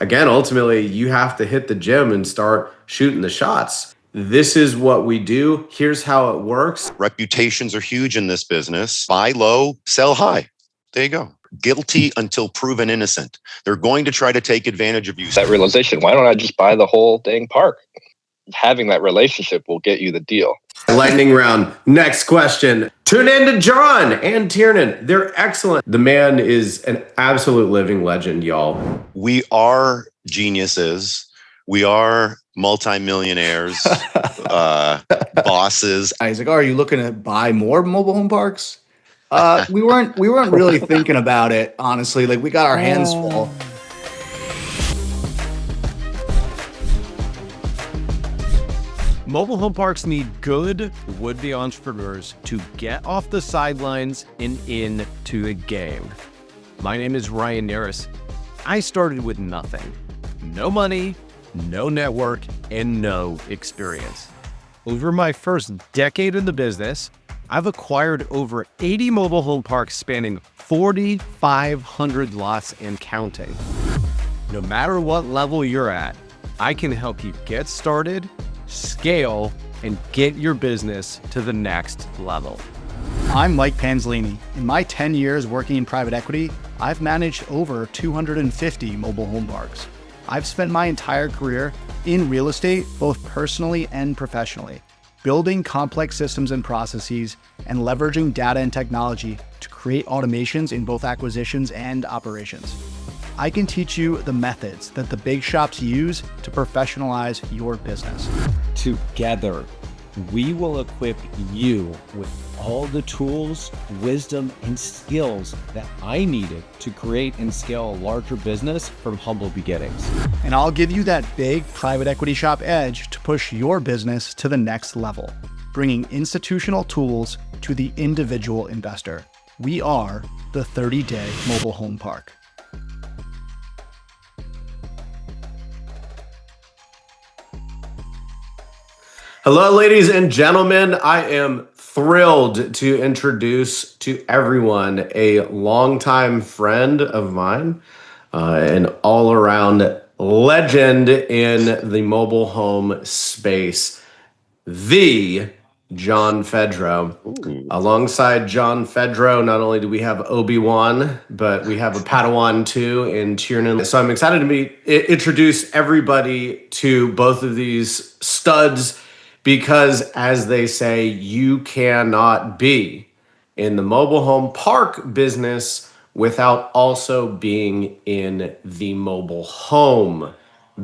again, ultimately, you have to hit the gym and start shooting the shots. This is what we do. Here's how it works. Reputations are huge in this business. Buy low, sell high. There you go. Guilty until proven innocent. They're going to try to take advantage of you. That realization, why don't I just buy the whole dang park? Having that relationship will get you the deal. Lightning round. Next question. Tune in to John and Tiernan. They're excellent. The man is an absolute living legend, y'all. We are geniuses. We are multimillionaires, bosses. He's like, "Oh, are you looking to buy more mobile home parks?" We weren't really thinking about it, honestly. Like, we got our hands full. Mobile home parks need good would-be entrepreneurs to get off the sidelines and into the game. My name is Ryan Narus. I started with nothing. No money, no network, and no experience. Over my first decade in the business, I've acquired over 80 mobile home parks spanning 4,500 lots and counting. No matter what level you're at, I can help you get started, scale, and get your business to the next level. I'm Mike Pansolini. In my 10 years working in private equity, I've managed over 250 mobile home parks. I've spent my entire career in real estate, both personally and professionally, building complex systems and processes and leveraging data and technology to create automations in both acquisitions and operations. I can teach you the methods that the big shops use to professionalize your business. Together, we will equip you with all the tools, wisdom, and skills that I needed to create and scale a larger business from humble beginnings. And I'll give you that big private equity shop edge to push your business to the next level, bringing institutional tools to the individual investor. We are the 30-day mobile home park. Hello, ladies and gentlemen. I am thrilled to introduce to everyone a longtime friend of mine, an all-around legend in the mobile home space, the John Fedro. Alongside John Fedro, not only do we have Obi-Wan, but we have a Padawan too in Tiernan. So I'm excited to introduce everybody to both of these studs, because as they say, you cannot be in the mobile home park business without also being in the mobile home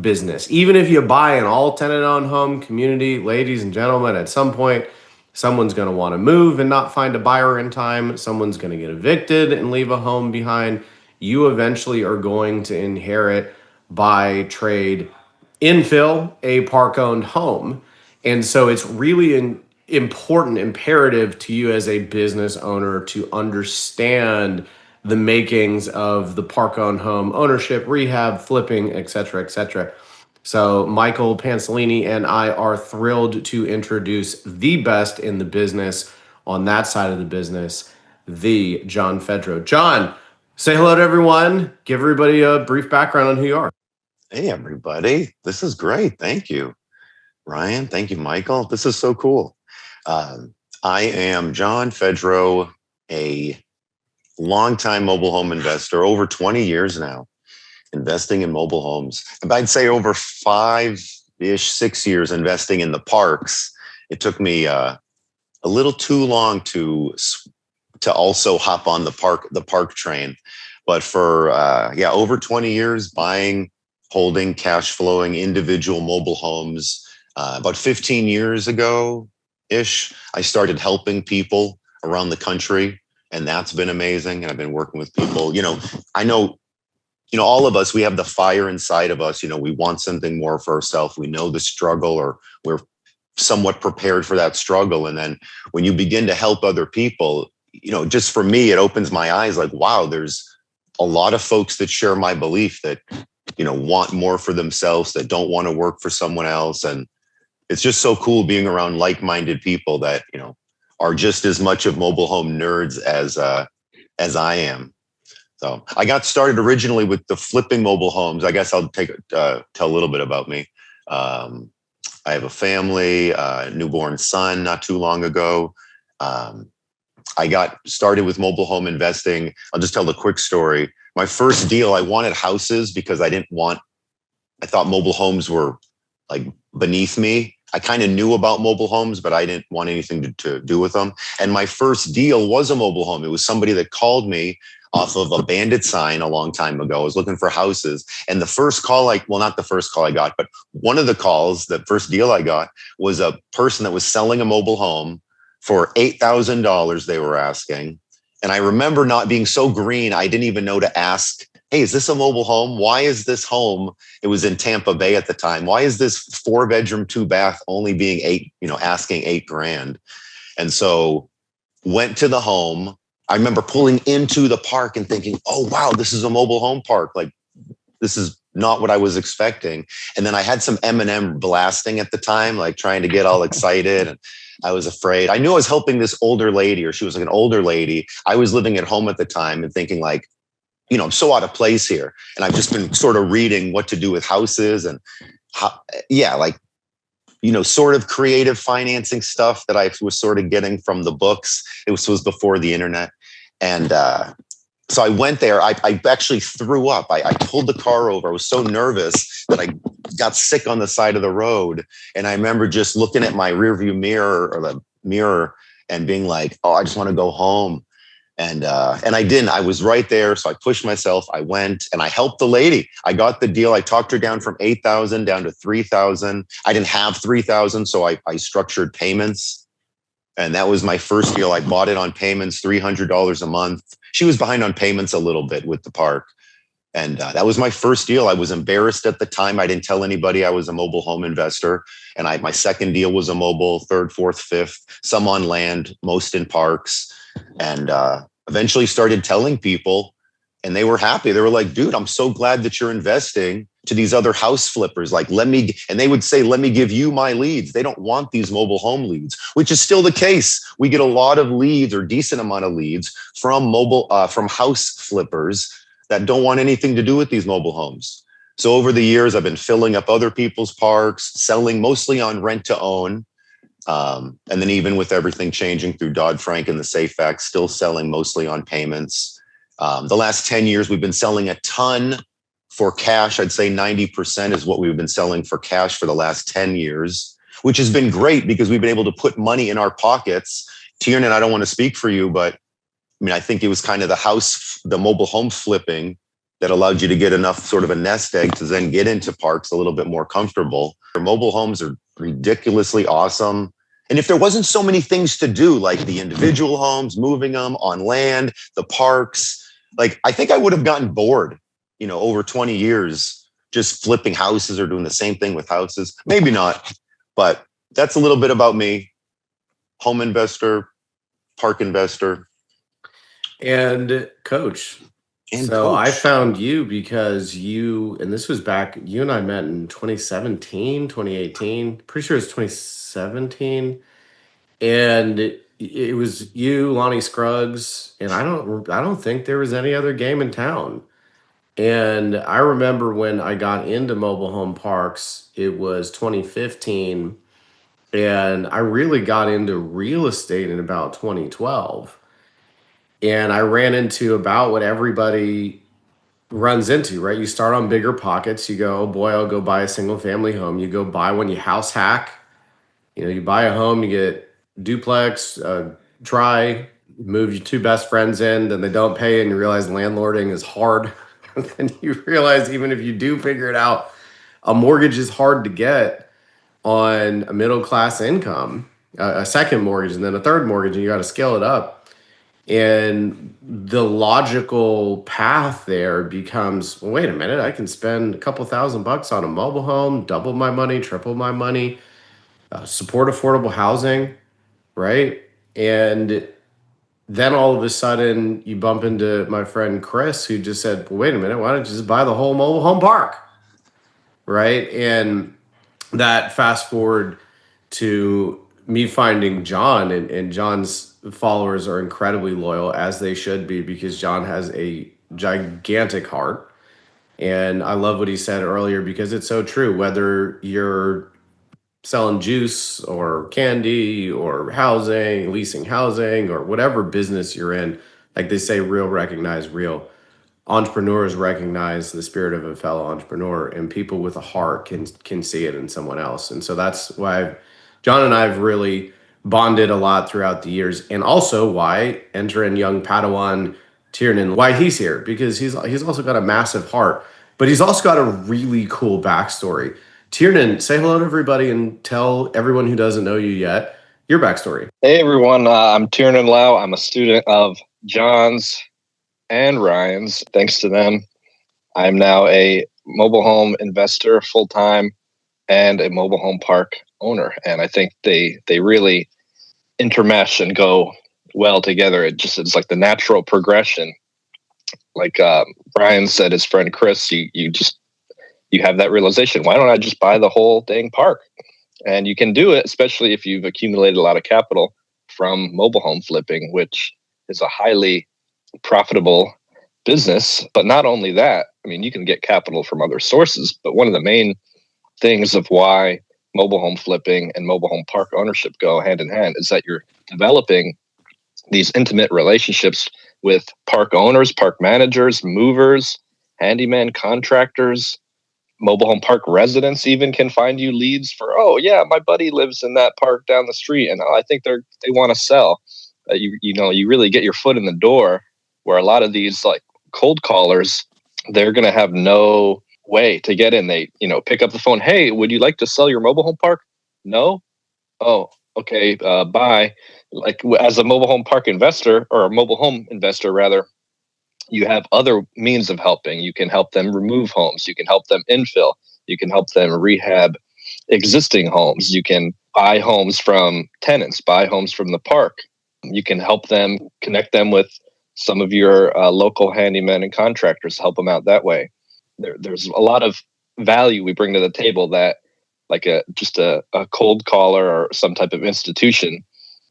business. Even if you buy an all tenant owned home community, ladies and gentlemen, at some point, someone's going to want to move and not find a buyer in time. Someone's going to get evicted and leave a home behind. You eventually are going to inherit, by trade, infill a park owned home. And so it's really an important imperative to you as a business owner to understand the makings of the park-owned home ownership, rehab, flipping, et cetera, et cetera. So Michael Pansolini and I are thrilled to introduce the best in the business on that side of the business, the John Fedro. John, say hello to everyone. Give everybody a brief background on who you are. Hey, everybody. This is great. Thank you, Ryan. Thank you, Michael. This is so cool. I am John Fedro, a longtime mobile home investor, over 20 years now, investing in mobile homes. I'd say over 5-ish, 6 years investing in the parks. It took me a little too long to also hop on the park train. But for over 20 years, buying, holding, cash flowing individual mobile homes. About 15 years ago-ish, I started helping people around the country, and that's been amazing. And I've been working with people. I know, all of us, we have the fire inside of us. We want something more for ourselves. We know the struggle, or we're somewhat prepared for that struggle. And then when you begin to help other people, just for me, it opens my eyes like, wow, there's a lot of folks that share my belief that, want more for themselves, that don't want to work for someone else. And it's just so cool being around like-minded people that, are just as much of mobile home nerds as I am. So I got started originally with the flipping mobile homes. I guess I'll tell a little bit about me. I have a family, newborn son not too long ago. I got started with mobile home investing. I'll just tell the quick story. My first deal, I wanted houses because I thought mobile homes were like beneath me. I kind of knew about mobile homes, but I didn't want anything to do with them. And my first deal was a mobile home. It was somebody that called me off of a bandit sign a long time ago. I was looking for houses. And the first call, not the first call I got, but one of the calls, the first deal I got was a person that was selling a mobile home for $8,000 they were asking. And I remember not being so green, I didn't even know to ask, hey, is this a mobile home? Why is this home? It was in Tampa Bay at the time. Why is this 4-bedroom, 2-bath only being asking $8,000? And so went to the home. I remember pulling into the park and thinking, oh, wow, this is a mobile home park. Like, this is not what I was expecting. And then I had some Eminem blasting at the time, like trying to get all excited. And I was afraid. I knew I was helping this older lady, or she was like an older lady. I was living at home at the time and thinking like, I'm so out of place here. And I've just been sort of reading what to do with houses and sort of creative financing stuff that I was sort of getting from the books. It was before the internet. And so I went there. I actually threw up. I pulled the car over. I was so nervous that I got sick on the side of the road. And I remember just looking at my rearview mirror or the mirror and being like, oh, I just want to go home. And I didn't. I was right there. So I pushed myself. I went and I helped the lady. I got the deal. I talked her down from $8,000 down to $3,000. I didn't have $3,000. So I structured payments. And that was my first deal. I bought it on payments, $300 a month. She was behind on payments a little bit with the park. And that was my first deal. I was embarrassed at the time. I didn't tell anybody I was a mobile home investor. And my second deal was a mobile, third, fourth, fifth, some on land, most in parks. And eventually started telling people, and they were happy. They were like, dude, I'm so glad that you're investing to these other house flippers. Like, and they would say, let me give you my leads. They don't want these mobile home leads, which is still the case. We get a lot of leads, or decent amount of leads from from house flippers that don't want anything to do with these mobile homes. So over the years, I've been filling up other people's parks, selling mostly on rent to own. And then even with everything changing through Dodd-Frank and the SAFE Act, still selling mostly on payments. The last 10 years, we've been selling a ton for cash. I'd say 90% is what we've been selling for cash for the last 10 years, which has been great because we've been able to put money in our pockets. Tiernan, I don't want to speak for you, but I think it was kind of the mobile home flipping that allowed you to get enough sort of a nest egg to then get into parks a little bit more comfortable. Mobile homes are ridiculously awesome. And if there wasn't so many things to do, like the individual homes, moving them on land, the parks, like I think I would have gotten bored, over 20 years, just flipping houses or doing the same thing with houses. Maybe not, but that's a little bit about me. Home investor, park investor. And coach. I found you because and this was back, you and I met in 2017, 2018, pretty sure it's 2017. And it was you, Lonnie Scruggs, and I don't think there was any other game in town. And I remember when I got into mobile home parks, it was 2015. And I really got into real estate in about 2012. And I ran into about what everybody runs into, right? You start on bigger pockets. You go, oh boy, I'll go buy a single family home. You go buy one, you house hack. You buy a home, you get duplex, move your two best friends in, then they don't pay, and you realize landlording is hard. And then you realize even if you do figure it out, a mortgage is hard to get on a middle class income, a second mortgage, and then a third mortgage, and you got to scale it up. And the logical path there becomes, well, wait a minute, I can spend a couple $1,000 on a mobile home, double my money, triple my money, support affordable housing, right? And then all of a sudden you bump into my friend Chris, who just said, well, wait a minute, why don't you just buy the whole mobile home park, right? And that fast forward to me finding John, and John's followers are incredibly loyal, as they should be, because John has a gigantic heart. And I love what he said earlier because it's so true. Whether you're selling juice or candy or housing, leasing housing, or whatever business you're in, like they say, real recognize real. Entrepreneurs recognize the spirit of a fellow entrepreneur, and people with a heart can see it in someone else. And so that's why John and I have really bonded a lot throughout the years, and also why enter in young Padawan Tiernan, why he's here, because he's also got a massive heart, but he's also got a really cool backstory. Tiernan, say hello to everybody and tell everyone who doesn't know you yet your backstory. Hey everyone, I'm Tiernan Laue. I'm a student of John's and Ryan's. Thanks to them, I'm now a mobile home investor full-time and a mobile home park owner. And I think they really intermesh and go well together. It's like the natural progression. Like Brian said, his friend Chris, you have that realization. Why don't I just buy the whole dang park? And you can do it, especially if you've accumulated a lot of capital from mobile home flipping, which is a highly profitable business. But not only that, I mean, you can get capital from other sources. But one of the main things of why mobile home flipping and mobile home park ownership go hand in hand is that you're developing these intimate relationships with park owners, park managers, movers, handyman, contractors. Mobile home park residents even can find you leads for, oh yeah, my buddy lives in that park down the street and I think they want to sell. You really get your foot in the door, where a lot of these like cold callers, they're going to have no way to get in. They, pick up the phone. Hey, would you like to sell your mobile home park? No. Oh, okay. Bye. Like as a mobile home park investor, or a mobile home investor rather, you have other means of helping. You can help them remove homes. You can help them infill. You can help them rehab existing homes. You can buy homes from tenants, buy homes from the park. You can help them, connect them with some of your local handymen and contractors, help them out that way. There's a lot of value we bring to the table that like just a cold caller or some type of institution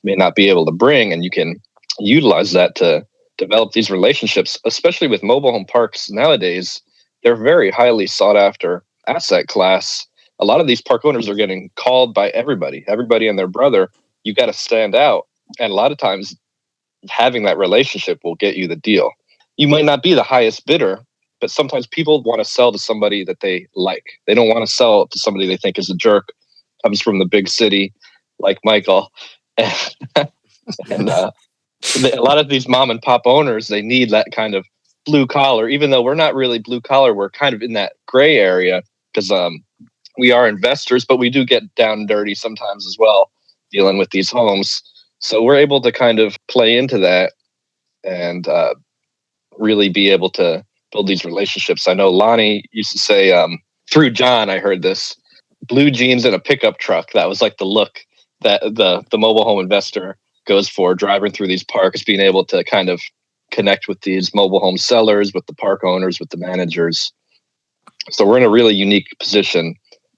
may not be able to bring, and you can utilize that to develop these relationships, especially with mobile home parks nowadays. They're very highly sought after asset class. A lot of these park owners are getting called by everybody and their brother. You got to stand out. And a lot of times having that relationship will get you the deal. You might not be the highest bidder, but sometimes people want to sell to somebody that they like. They don't want to sell to somebody they think is a jerk, comes from the big city like Michael. And a lot of these mom and pop owners, they need that kind of blue collar, even though we're not really blue collar. We're kind of in that gray area because we are investors, but we do get down and dirty sometimes as well, dealing with these homes. So we're able to kind of play into that and really be able to build these relationships. I know Lonnie used to say, through John, I heard this, blue jeans and a pickup truck. That was like the look that the mobile home investor goes for, driving through these parks, being able to kind of connect with these mobile home sellers, with the park owners, with the managers. So we're in a really unique position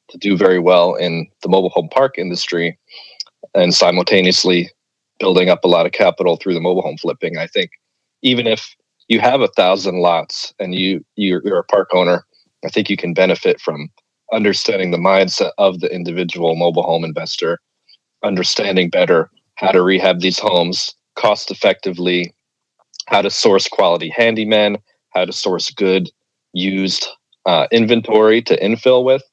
to do very well in the mobile home park industry and simultaneously building up a lot of capital through the mobile home flipping. I think even if you have 1,000 lots and you're a park owner, I think you can benefit from understanding the mindset of the individual mobile home investor, understanding better how to rehab these homes cost effectively, how to source quality handymen, how to source good used inventory to infill with.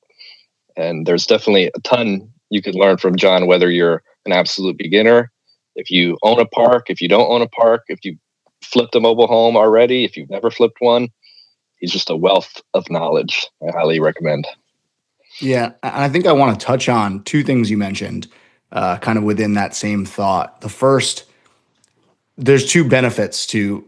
And there's definitely a ton you can learn from John, whether you're an absolute beginner, if you own a park, if you don't own a park, if you flipped a mobile home already, if you've never flipped one. He's just a wealth of knowledge. I highly recommend. Yeah, I think I want to touch on two things you mentioned, kind of within that same thought. The first, there's two benefits to,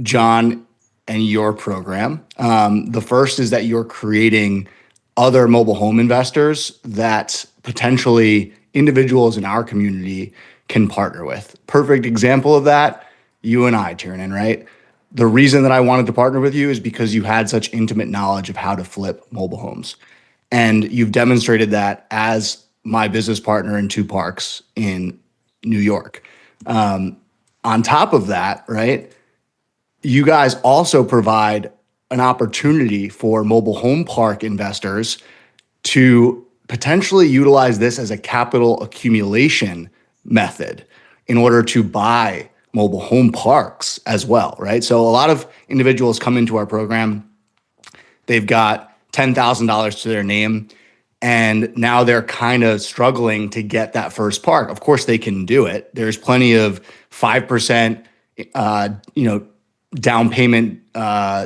John and your program. The first is that you're creating other mobile home investors that potentially individuals in our community can partner with. Perfect example of that, you and I, Tiernan, right? The reason that I wanted to partner with you is because you had such intimate knowledge of how to flip mobile homes. And you've demonstrated that as my business partner in two parks in New York. On top of that, right, you guys also provide an opportunity for mobile home park investors to potentially utilize this as a capital accumulation method in order to buy mobile home parks as well, right? So a lot of individuals come into our program, they've got $10,000 to their name, and now they're kind of struggling to get that first park. Of course, they can do it. There's plenty of 5%, down payment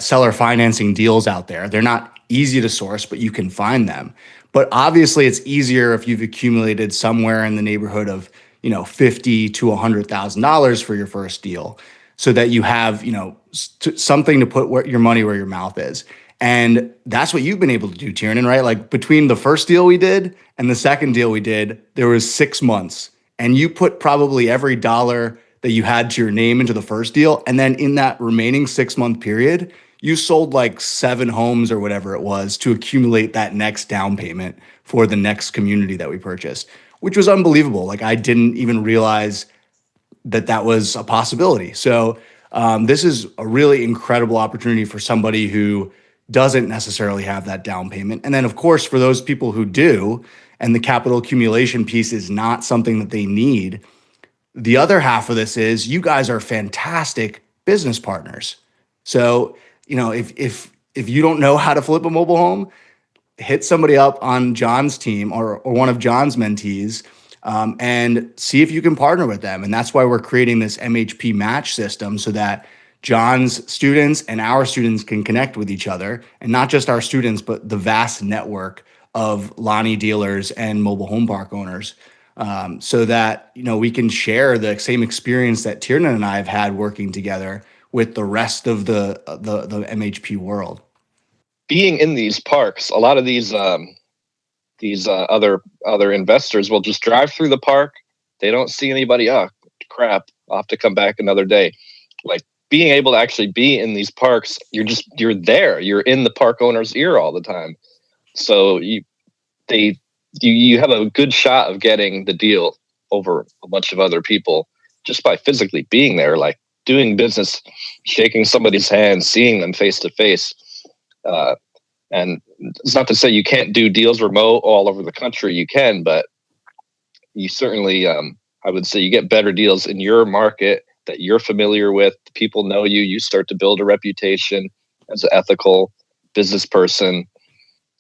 seller financing deals out there. They're not easy to source, but you can find them. But obviously, it's easier if you've accumulated somewhere in the neighborhood of $50,000 to $100,000 for your first deal, so that you have something to put your money where your mouth is. And that's what you've been able to do, Tiernan, right? Like between the first deal we did and the second deal we did, there was 6 months, and you put probably every dollar that you had to your name into the first deal. And then in that remaining 6-month period, you sold like 7 homes or whatever it was to accumulate that next down payment for the next community that we purchased, which was unbelievable. Like I didn't even realize that was a possibility. So this is a really incredible opportunity for somebody who doesn't necessarily have that down payment. And then, of course, for those people who do, and the capital accumulation piece is not something that they need, the other half of this is you guys are fantastic business partners. So, if you don't know how to flip a mobile home, hit somebody up on John's team or one of John's mentees, and see if you can partner with them. And that's why we're creating this MHP match system, so that John's students and our students can connect with each other, and not just our students, but the vast network of Lonnie dealers and mobile home park owners, so that we can share the same experience that Tiernan and I have had working together with the rest of the MHP world. Being in these parks, a lot of these other investors will just drive through the park. They don't see anybody. Oh, crap! I'll have to come back another day. Like being able to actually be in these parks, you're there. You're in the park owner's ear all the time. So you have a good shot of getting the deal over a bunch of other people just by physically being there, like doing business, shaking somebody's hand, seeing them face to face. And it's not to say you can't do deals remote all over the country. You can, but you certainly, I would say, you get better deals in your market that you're familiar with. People know you. You start to build a reputation as an ethical business person,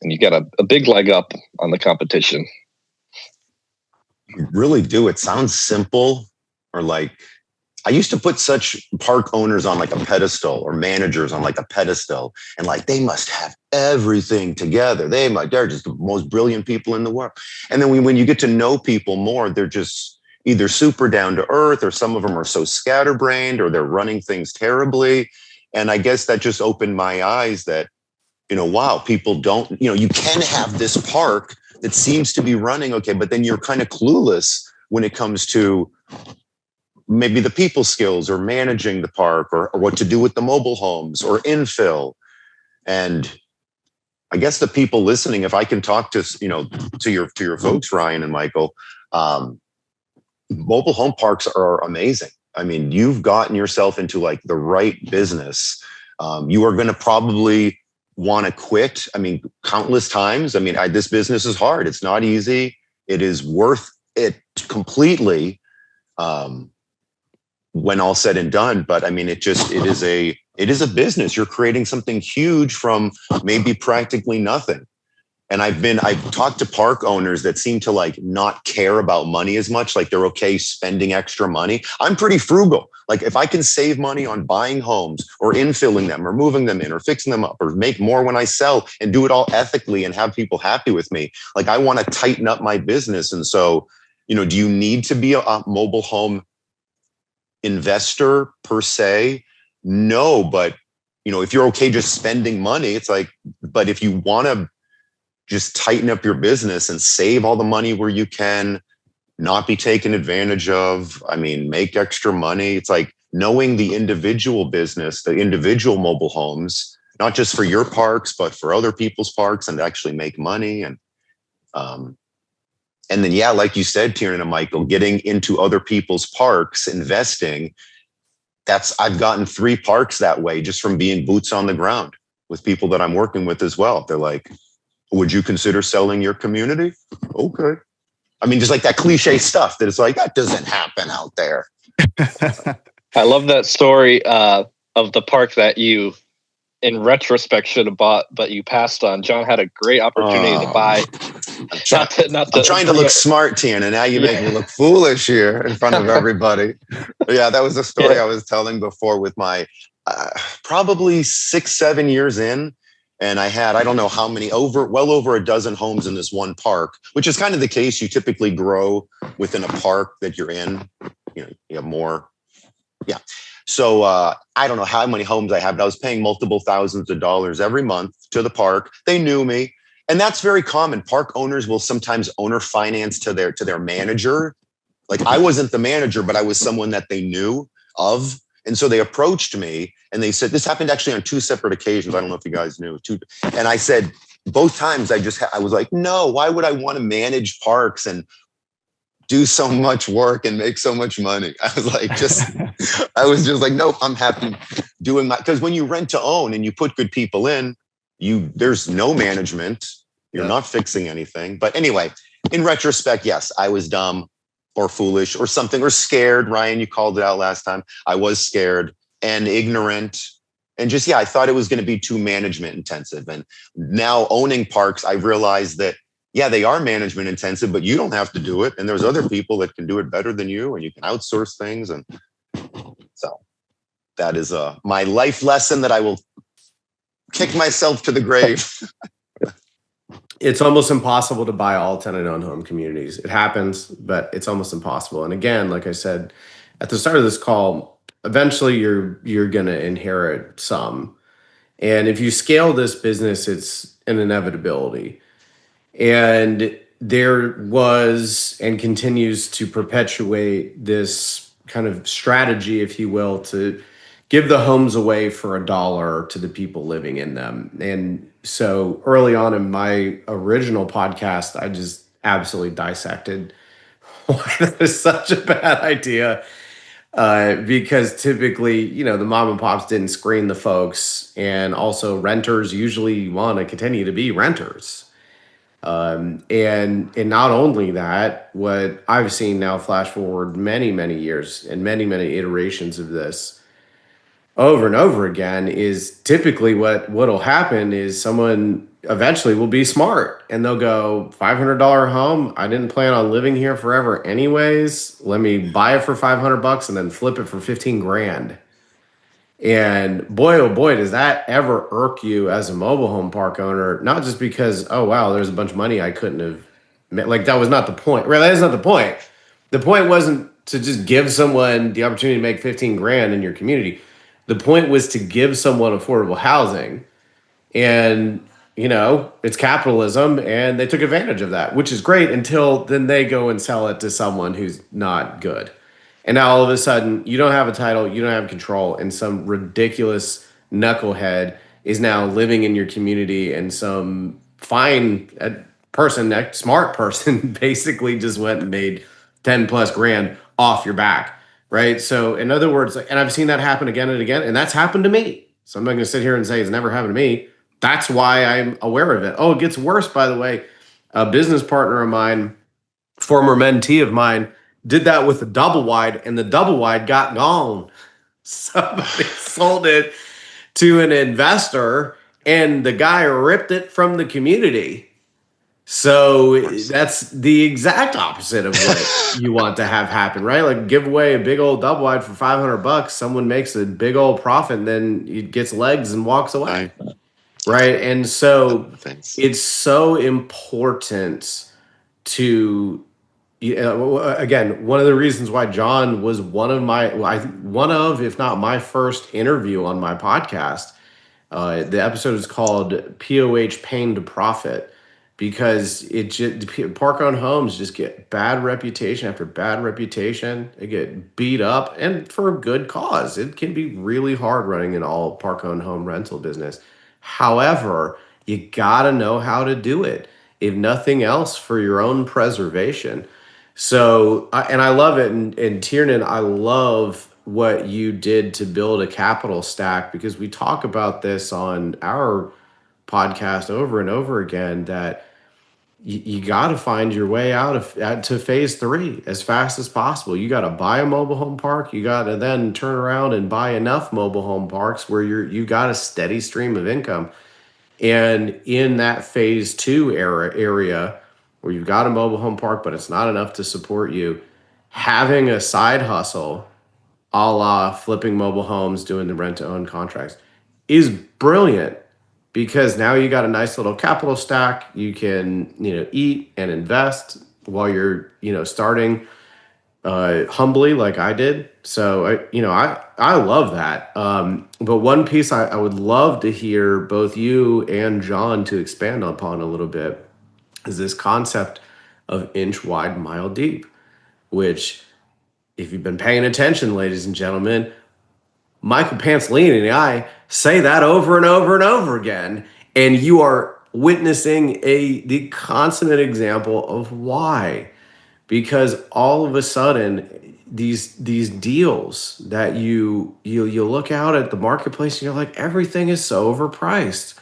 and you get a big leg up on the competition. You really do. It sounds simple, or like I used to put such park owners on like a pedestal, or managers on like a pedestal, and like they must have everything together. They're just the most brilliant people in the world. And then when you get to know people more, they're just either super down to earth, or some of them are so scatterbrained, or they're running things terribly. And I guess that just opened my eyes that, wow, people don't, you can have this park that seems to be running okay, but then you're kind of clueless when it comes to maybe the people skills, or managing the park, or what to do with the mobile homes, or infill. And I guess the people listening, if I can talk to your folks, Ryan and Michael, mobile home parks are amazing. I mean, you've gotten yourself into like the right business. You are going to probably want to quit. I mean, countless times. I mean, this business is hard. It's not easy. It is worth it completely, when all said and done. But I mean, it is a business. You're creating something huge from maybe practically nothing. And I've talked to park owners that seem to like not care about money as much. Like they're okay spending extra money. I'm pretty frugal. Like if I can save money on buying homes, or infilling them, or moving them in, or fixing them up, or make more when I sell, and do it all ethically and have people happy with me, like I want to tighten up my business. And so, do you need to be a mobile home investor per se? No, but if you're okay just spending money, it's like, but if you want to just tighten up your business and save all the money where you can, not be taken advantage of, I mean, make extra money. It's like knowing the individual business, the individual mobile homes, not just for your parks, but for other people's parks, and actually make money. And then, yeah, like you said, Tiernan and Michael, getting into other people's parks, investing, I've gotten 3 parks that way just from being boots on the ground with people that I'm working with as well. They're like, would you consider selling your community? Okay. I mean, just like that cliche stuff that it's like, that doesn't happen out there. I love that story of the park that you, in retrospect, should have bought, but you passed on. John had a great opportunity to buy. I'm trying to look smart, Tiernan. Now you make me look foolish here in front of everybody. But yeah, that was a story I was telling before with my probably 6-7 years in. And I had, I don't know how many, well over a dozen homes in this one park, which is kind of the case. You typically grow within a park that you're in. You have more. Yeah. So I don't know how many homes I have, but I was paying multiple thousands of dollars every month to the park. They knew me. And that's very common. Park owners will sometimes owner finance to their manager. Like I wasn't the manager, but I was someone that they knew of. And so they approached me and they said, this happened actually on 2 separate occasions. I don't know if you guys knew. And I said, both times I was like, no, why would I want to manage parks and do so much work and make so much money? I was just like, nope, I'm happy doing because when you rent to own and you put good people in, there's no management. You're not fixing anything. But anyway, in retrospect, yes, I was dumb or foolish or something, or scared. Ryan, you called it out last time. I was scared and ignorant. And just, I thought it was going to be too management intensive. And now owning parks, I realized that, they are management intensive, but you don't have to do it. And there's other people that can do it better than you, and you can outsource things. And so that is my life lesson that I will kick myself to the grave. It's almost impossible to buy all tenant-owned home communities. It happens, but it's almost impossible. And again, like I said at the start of this call, eventually you're going to inherit some. And if you scale this business, it's an inevitability. And there was and continues to perpetuate this kind of strategy, if you will, to give the homes away for $1 to the people living in them. And so early on in my original podcast, I just absolutely dissected why that is such a bad idea. Because typically, the mom and pops didn't screen the folks, and also renters usually want to continue to be renters. And not only that, what I've seen now, flash forward many, many years and many, many iterations of this over and over again, is typically what'll happen is someone eventually will be smart and they'll go, $500 home. I didn't plan on living here forever anyways. Let me buy it for $500 and then flip it for 15 grand. And boy, oh boy, does that ever irk you as a mobile home park owner? Not just because, oh wow, there's a bunch of money I couldn't have made. Like, that was not the point. Right? That is not the point. The point wasn't to just give someone the opportunity to make 15 grand in your community. The point was to give someone affordable housing. And, it's capitalism, and they took advantage of that, which is great, until then they go and sell it to someone who's not good. And now all of a sudden, you don't have a title, you don't have control, and some ridiculous knucklehead is now living in your community, and some fine person, that smart person, basically just went and made 10 plus grand off your back, right? So in other words, and I've seen that happen again and again, and that's happened to me. So I'm not going to sit here and say it's never happened to me. That's why I'm aware of it. Oh, it gets worse, by the way. A business partner of mine, former mentee of mine, did that with the double wide, and the double wide got gone. Somebody sold it to an investor, and the guy ripped it from the community. So that's the exact opposite of what you want to have happen, right? Like, give away a big old double wide for $500. Someone makes a big old profit, and then it gets legs and walks away. Right. And so it's so important to, again, one of the reasons why John was if not my first interview on my podcast. The episode is called POH Pain to Profit, because park-owned homes just get bad reputation after bad reputation. They get beat up, and for a good cause. It can be really hard running an all park-owned home rental business. However, you got to know how to do it, if nothing else, for your own preservation. So, and I love it. And Tiernan, I love what you did to build a capital stack, because we talk about this on our podcast over and over again, that you got to find your way out of to phase three as fast as possible. You got to buy a mobile home park. You got to then turn around and buy enough mobile home parks where you got a steady stream of income. And in that phase two area where you've got a mobile home park, but it's not enough to support you, having a side hustle a la flipping mobile homes, doing the rent to own contracts is brilliant, because now you got a nice little capital stack. You can, eat and invest while you're, starting humbly like I did. So I love that. But one piece I would love to hear both you and John to expand upon a little bit is this concept of inch wide, mile deep, which, if you've been paying attention, ladies and gentlemen, Michael Pansolini and I say that over and over and over again, and you are witnessing the consummate example of why. Because all of a sudden, these deals that you look out at the marketplace and you're like, everything is so overpriced.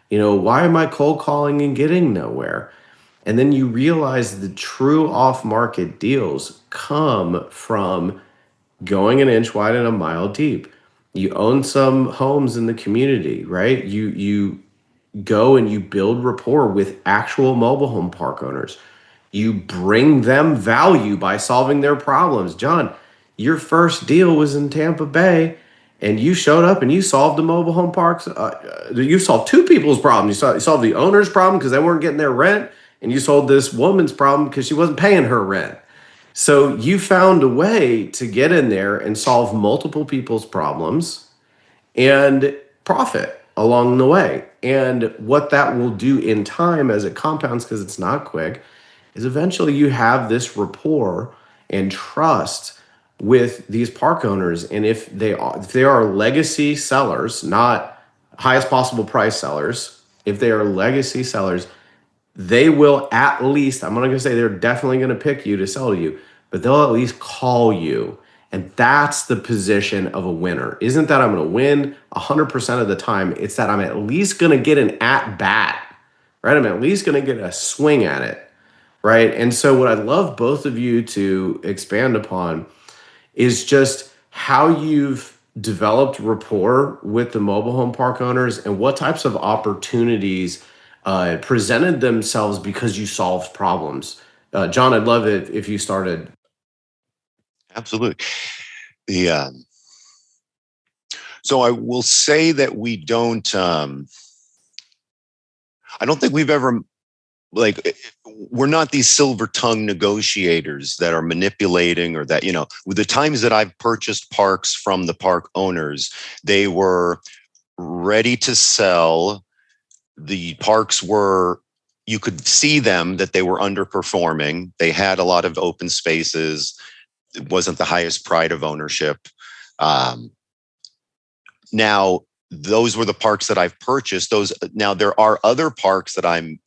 Why am I cold calling and getting nowhere? And then you realize the true off-market deals come from going an inch wide and a mile deep. You own some homes in the community, right? You go and you build rapport with actual mobile home park owners. You bring them value by solving their problems. John, your first deal was in Tampa Bay, and you showed up and you solved the mobile home parks. You solved two people's problems. You solved the owner's problem because they weren't getting their rent, and you solved this woman's problem because she wasn't paying her rent. So you found a way to get in there and solve multiple people's problems and profit along the way. And what that will do in time as it compounds, because it's not quick, is eventually you have this rapport and trust with these park owners. And if they are legacy sellers, not highest possible price sellers, if they are legacy sellers, they will at least, I'm not going to say they're definitely going to pick you to sell to you, but they'll at least call you. And that's the position of a winner. Isn't that I'm going to win 100% of the time. It's that I'm at least going to get an at bat, right? I'm at least going to get a swing at it, right? And so what I'd love both of you to expand upon is just how you've developed rapport with the mobile home park owners and what types of opportunities presented themselves because you solved problems. John, I'd love it if you started. Absolutely. So I will say that we don't. I don't think we've ever, we're not these silver tongue negotiators that are manipulating, or that, with the times that I've purchased parks from the park owners, they were ready to sell. The parks were, you could see them that they were underperforming. They had a lot of open spaces. It wasn't the highest pride of ownership. Now, those were the parks that I've purchased. Now there are other parks that I'm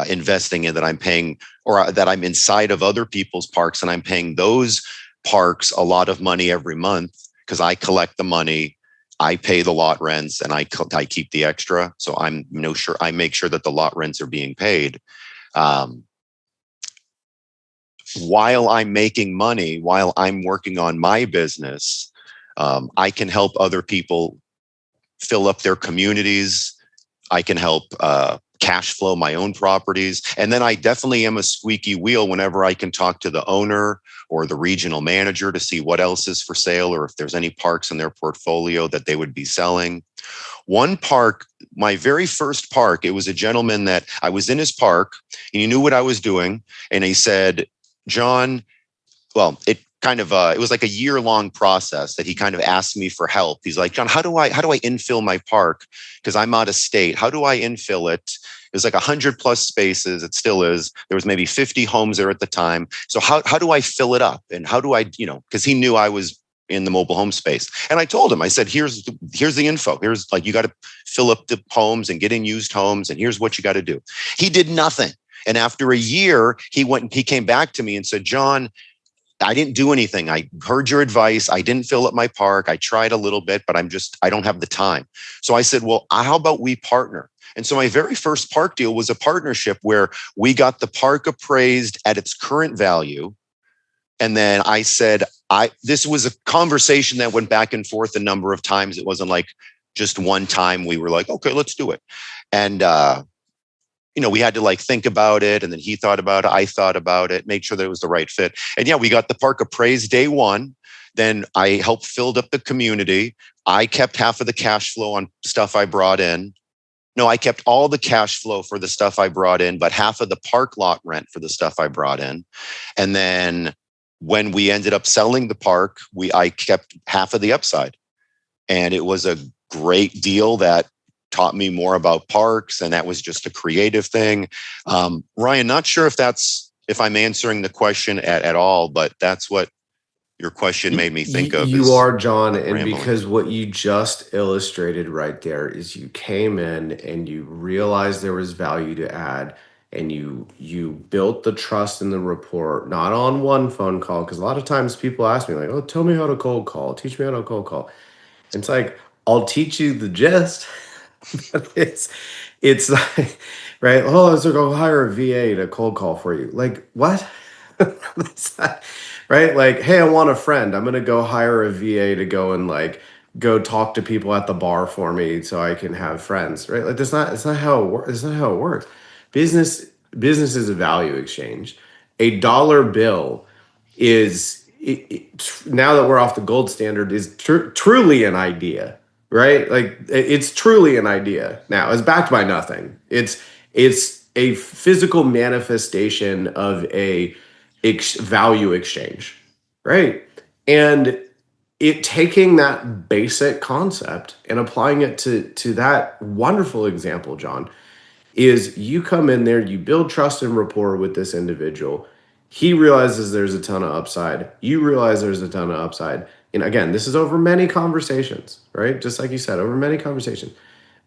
investing in, that I'm paying, or that I'm inside of other people's parks, and I'm paying those parks a lot of money every month because I collect the money. I pay the lot rents and I keep the extra. So I make sure that the lot rents are being paid. While I'm making money, while I'm working on my business, I can help other people fill up their communities. I can help cash flow my own properties. And then I definitely am a squeaky wheel whenever I can talk to the owner or the regional manager to see what else is for sale, or if there's any parks in their portfolio that they would be selling. One park, my very first park, it was a gentleman that I was in his park and he knew what I was doing. And he said, John, well, it was like a year-long process that he kind of asked me for help. He's like, John, how do I infill my park? Because I'm out of state. How do I infill it? It was like 100 plus spaces. It still is. There was maybe 50 homes there at the time. So how do I fill it up? And how do I, because he knew I was in the mobile home space. And I told him, I said, here's the info. Here's, you got to fill up the homes and get in used homes. And here's what you got to do. He did nothing. And after a year, he came back to me and said, John, I didn't do anything. I heard your advice. I didn't fill up my park. I tried a little bit, but I don't have the time. So I said, well, how about we partner? And so my very first park deal was a partnership where we got the park appraised at its current value. And then I said, this was a conversation that went back and forth a number of times. It wasn't like just one time we were like, okay, let's do it. And, we had to like think about it. And then he thought about it. I thought about it, make sure that it was the right fit. And yeah, we got the park appraised day one. Then I helped filled up the community. I kept half of the cash flow on stuff I brought in. No, I kept all the cash flow for the stuff I brought in, but half of the park lot rent for the stuff I brought in. And then when we ended up selling the park, I kept half of the upside. And it was a great deal that taught me more about parks. And that was just a creative thing. Ryan, not sure if I'm answering the question at all, but that's what your question made me think of. You are, John, and rambling. because what you just illustrated right there is you came in and you realized there was value to add, and you built the trust in the rapport, not on one phone call, because a lot of times people ask me like, oh, tell me how to cold call, teach me how to cold call. And it's like, I'll teach you the gist, but it's like, right, oh, let's go hire a VA to cold call for you. Like, what? That's not, right? Like, hey, I want a friend. I'm gonna go hire a VA to go and like go talk to people at the bar for me so I can have friends, right? Like, it's not how it works. It's not how it works. Business is a value exchange. A dollar bill is now that we're off the gold standard is truly an idea, right? Like, it's truly an idea now. It's backed by nothing. It's a physical manifestation of a value exchange, right? And taking that basic concept and applying it to that wonderful example, John, is you come in there, you build trust and rapport with this individual. He realizes there's a ton of upside. You realize there's a ton of upside. And again, this is over many conversations, right? Just like you said, over many conversations.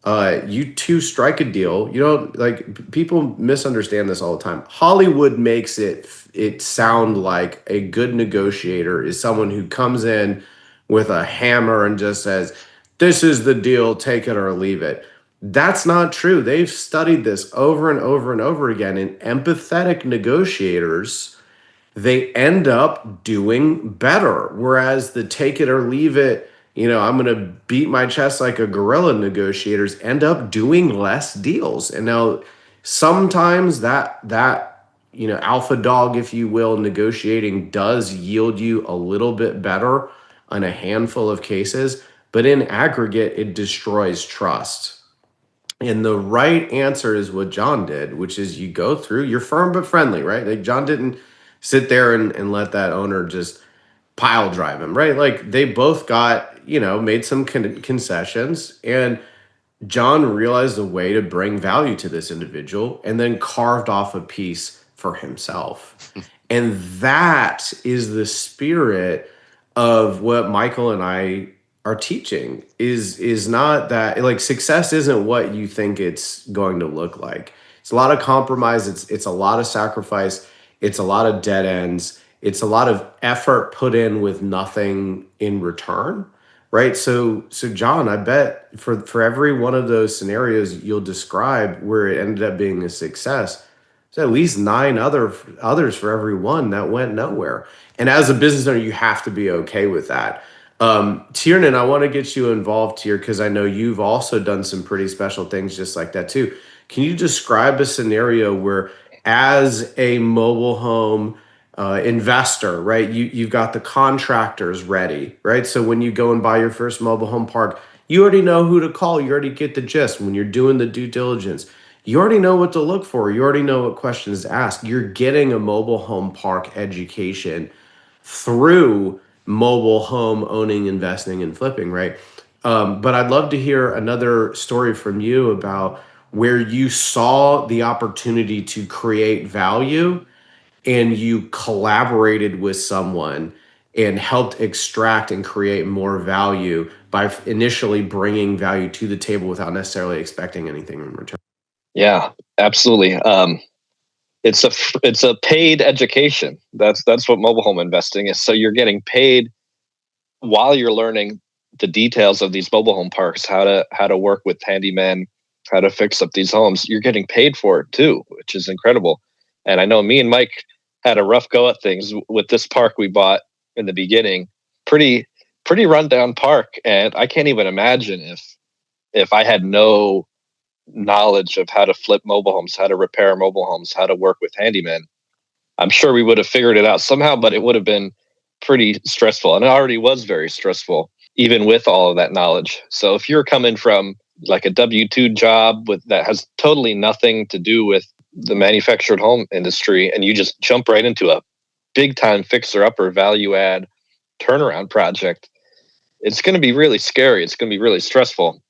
You two strike a deal. You don't like, people misunderstand this all the time. Hollywood makes it sound like a good negotiator is someone who comes in with a hammer and just says, this is the deal, take it or leave it. That's not true. They've studied this over and over and over again. And empathetic negotiators, they end up doing better. Whereas the take it or leave it, I'm going to beat my chest like a gorilla negotiators end up doing less deals. And now sometimes that alpha dog, if you will, negotiating does yield you a little bit better on a handful of cases, but in aggregate, it destroys trust. And the right answer is what John did, which is you go through, you're firm but friendly, right? Like, John didn't sit there and let that owner just pile drive him, right? Like, they both got, made some concessions, and John realized a way to bring value to this individual and then carved off a piece for himself. And that is the spirit of what Michael and I are teaching, is not that, like, success isn't what you think it's going to look like. It's a lot of compromise. It's a lot of sacrifice. It's a lot of dead ends. It's a lot of effort put in with nothing in return, right? So John, I bet for every one of those scenarios you'll describe where it ended up being a success, there's at least 9 others for every one that went nowhere. And as a business owner, you have to be okay with that. Tiernan, I want to get you involved here because I know you've also done some pretty special things just like that too. Can you describe a scenario where, as a mobile home investor, right, you've got the contractors ready, right? So when you go and buy your first mobile home park, you already know who to call. You already get the gist. When you're doing the due diligence, you already know what to look for. You already know what questions to ask. You're getting a mobile home park education through mobile home owning, investing, and flipping, right? But I'd love to hear another story from you about where you saw the opportunity to create value and you collaborated with someone and helped extract and create more value by initially bringing value to the table without necessarily expecting anything in return. Yeah, absolutely. it's a paid education. That's what mobile home investing is. So you're getting paid while you're learning the details of these mobile home parks, how to work with handymen, how to fix up these homes. You're getting paid for it too, which is incredible. And I know me and Mike had a rough go at things with this park we bought in the beginning. Pretty rundown park, and I can't even imagine if I had no knowledge of how to flip mobile homes, how to repair mobile homes, how to work with handymen. I'm sure we would have figured it out somehow, but it would have been pretty stressful, and it already was very stressful, even with all of that knowledge. So if you're coming from like a W-2 job that has totally nothing to do with the manufactured home industry, and you just jump right into a big time fixer upper value add turnaround project, it's going to be really scary. It's going to be really stressful.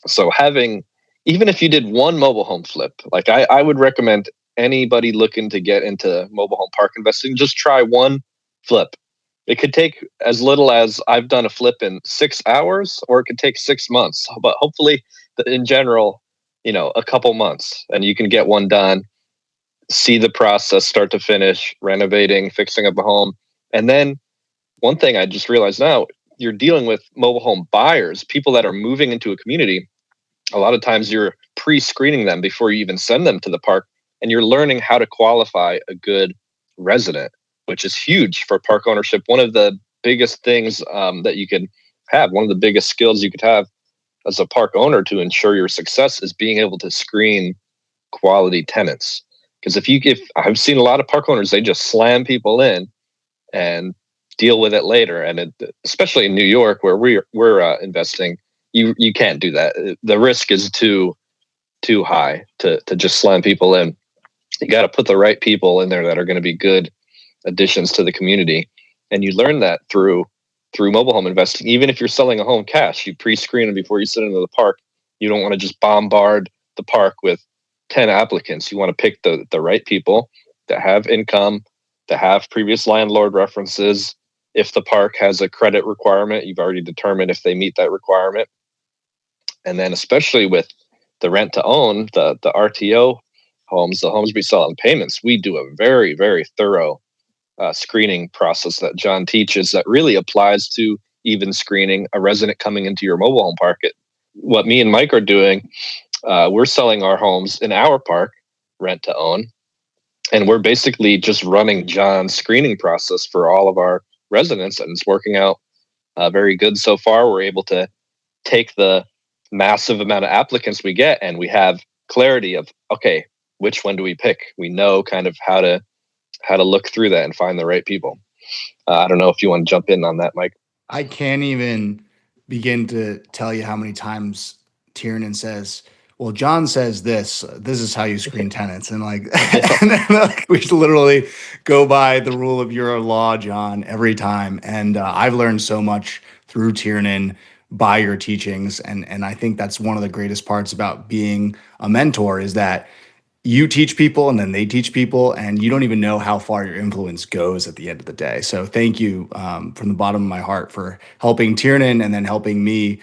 So even if you did one mobile home flip, like I would recommend anybody looking to get into mobile home park investing, just try one flip. It could take as little as I've done a flip in 6 hours, or it could take 6 months. But hopefully, in general, a couple months, and you can get one done, see the process start to finish, renovating, fixing up a home. And then one thing I just realized now, you're dealing with mobile home buyers, people that are moving into a community. A lot of times you're pre-screening them before you even send them to the park, and you're learning how to qualify a good resident, which is huge for park ownership. One of the biggest things that you can have, one of the biggest skills you could have as a park owner to ensure your success is being able to screen quality tenants. Because if I've seen a lot of park owners, they just slam people in and deal with it later. And especially in New York, where we're investing, you can't do that. The risk is too high to just slam people in. You got to put the right people in there that are going to be good additions to the community. And you learn that through mobile home investing. Even if you're selling a home cash, you pre-screen them before you send into the park. You don't want to just bombard the park with 10 applicants. You want to pick the right people that have income, that have previous landlord references. If the park has a credit requirement, you've already determined if they meet that requirement. And then especially with the rent to own, the RTO homes, the homes we sell on payments, we do a very, very thorough screening process that John teaches that really applies to even screening a resident coming into your mobile home park. What me and Mike are doing, we're selling our homes in our park, rent to own, and we're basically just running John's screening process for all of our residents, and it's working out very good so far. We're able to take the massive amount of applicants we get, and we have clarity of, okay, which one do we pick? We know kind of how to look through that and find the right people. I don't know if you want to jump in on that, Mike. I can't even begin to tell you how many times Tiernan says, well, John says this is how you screen tenants. And and then, we literally go by the rule of your law, John, every time. And I've learned so much through Tiernan by your teachings. And I think that's one of the greatest parts about being a mentor is that you teach people and then they teach people, and you don't even know how far your influence goes at the end of the day. So thank you from the bottom of my heart for helping Tiernan and then helping me,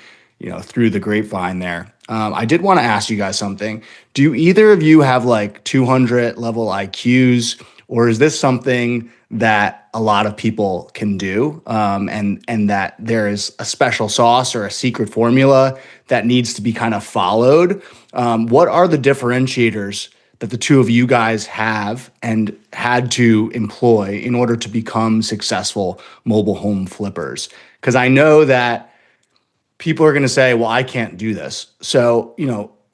through the grapevine there. I did want to ask you guys something. Do either of you have like 200 level IQs, or is this something that a lot of people can do, and that there is a special sauce or a secret formula that needs to be kind of followed? What are the differentiators that the two of you guys have and had to employ in order to become successful mobile home flippers? Because I know that people are going to say, well, I can't do this. So,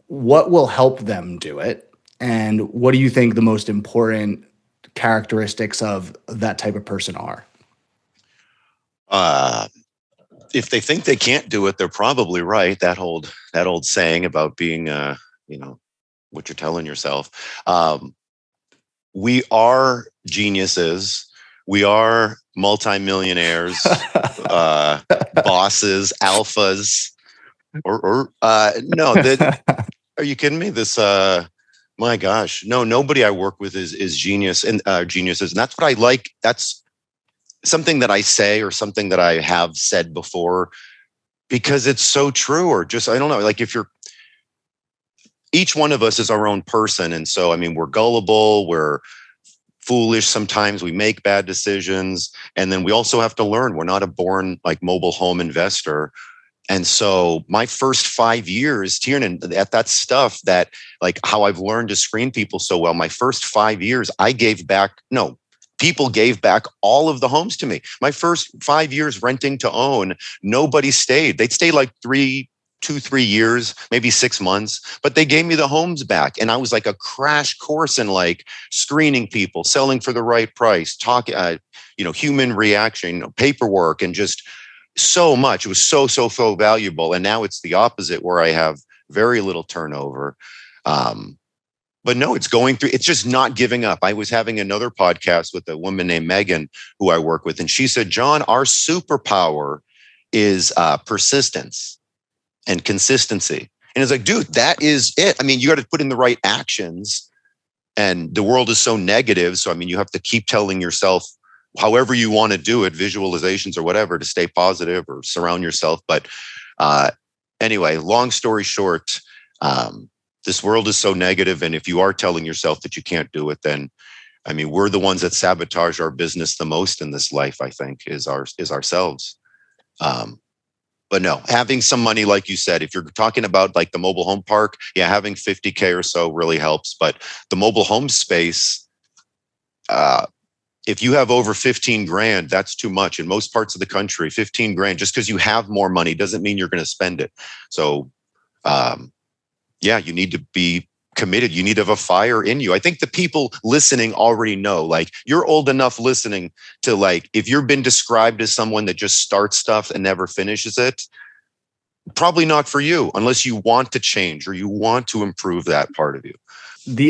what will help them do it? And what do you think the most important characteristics of that type of person are? If they think they can't do it, they're probably right. That old saying about being, what you're telling yourself. We are geniuses. We are multimillionaires, bosses, alphas, or no. Are you kidding me? This, my gosh, no. Nobody I work with is genius and geniuses, and that's what I like. That's something that I say or something that I have said before because it's so true. Or just I don't know. Like if you're each one of us is our own person. And so, I mean, we're gullible, we're foolish sometimes, we make bad decisions. And then we also have to learn. We're not a born like mobile home investor. And so my first 5 years, Tiernan, at that stuff that like how I've learned to screen people so well, my first 5 years, people gave back all of the homes to me. My first 5 years renting to own, nobody stayed. They'd stay like 3 years, maybe 6 months, but they gave me the homes back. And I was like a crash course in like screening people, selling for the right price, human reaction, paperwork, and just so much. It was so valuable. And now it's the opposite where I have very little turnover. But no, it's just not giving up. I was having another podcast with a woman named Megan, who I work with, and she said, John, our superpower is persistence and consistency. And it's like, dude, that is it. I mean, you got to put in the right actions, and the world is so negative. So, I mean, you have to keep telling yourself, however you want to do it, visualizations or whatever, to stay positive or surround yourself. But anyway, long story short, this world is so negative. And if you are telling yourself that you can't do it, then, I mean, we're the ones that sabotage our business the most in this life, I think, is ourselves. But no, having some money, like you said, if you're talking about like the mobile home park, yeah, having 50K or so really helps. But the mobile home space, if you have over 15 grand, that's too much. In most parts of the country, 15 grand, just because you have more money doesn't mean you're going to spend it. So, you need to be committed. You need to have a fire in you. I think the people listening already know, like, you're old enough listening to, like, if you've been described as someone that just starts stuff and never finishes it, probably not for you, unless you want to change or you want to improve that part of you.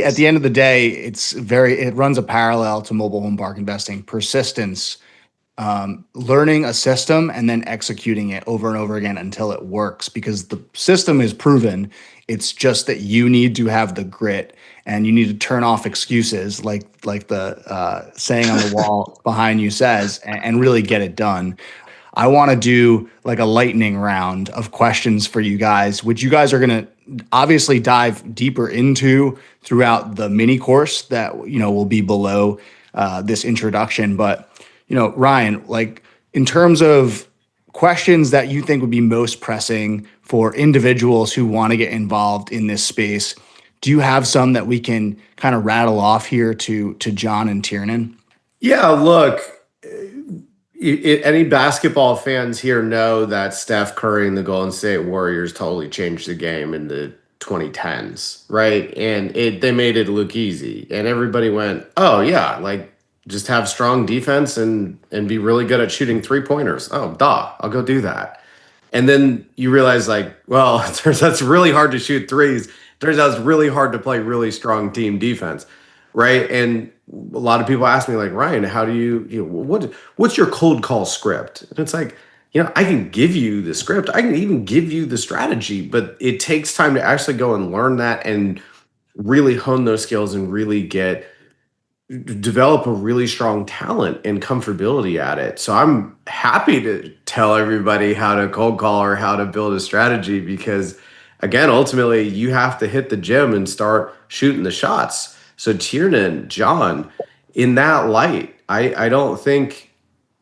At the end of the day, it runs a parallel to mobile home park investing. Persistence, learning a system and then executing it over and over again until it works, because the system is proven. It's just that you need to have the grit and you need to turn off excuses, like the saying on the wall behind you says, and really get it done. I want to do like a lightning round of questions for you guys, which you guys are going to obviously dive deeper into throughout the mini course that, will be below this introduction. But, Ryan, like, in terms of questions that you think would be most pressing for individuals who want to get involved in this space, do you have some that we can kind of rattle off here to John and Tiernan? Yeah, look, any basketball fans here know that Steph Curry and the Golden State Warriors totally changed the game in the 2010s, right? And they made it look easy, and everybody went, "Oh yeah, like, just have strong defense and be really good at shooting 3-pointers. Oh, duh, I'll go do that." And then you realize, like, well, it turns out it's really hard to shoot threes. Turns out it's really hard to play really strong team defense, right? And a lot of people ask me, like, Ryan, how do what's your cold call script? And it's like, I can give you the script. I can even give you the strategy, but it takes time to actually go and learn that and really hone those skills and really develop a really strong talent and comfortability at it. So I'm happy to tell everybody how to cold call or how to build a strategy, because, again, ultimately you have to hit the gym and start shooting the shots. So Tiernan, John, in that light, I don't think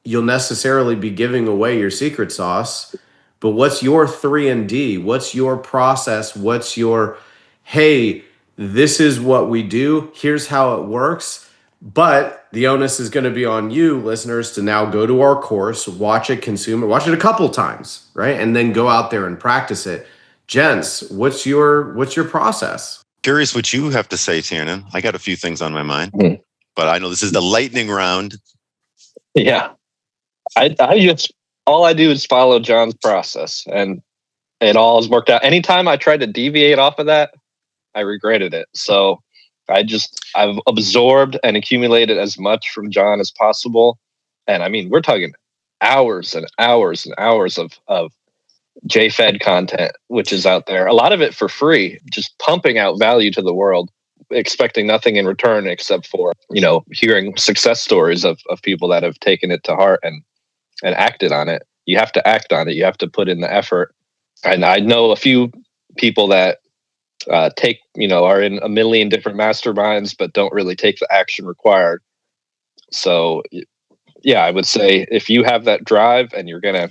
you'll necessarily be giving away your secret sauce, but what's your 3&D? What's your process? What's your, hey, this is what we do, here's how it works. But the onus is going to be on you, listeners, to now go to our course, watch it, consume it, watch it a couple times, right? And then go out there and practice it. Gents, what's your process? Curious what you have to say, Tiernan. I got a few things on my mind, but I know this is the lightning round. Yeah. All I do is follow John's process, and it all has worked out. Anytime I tried to deviate off of that, I regretted it. So I've absorbed and accumulated as much from John as possible. And I mean, we're talking hours and hours and hours of JFed content, which is out there. A lot of it for free, just pumping out value to the world, expecting nothing in return except for, hearing success stories of people that have taken it to heart and acted on it. You have to act on it. You have to put in the effort. And I know a few people that are in a million different masterminds, but don't really take the action required. So yeah, I would say if you have that drive and you're going to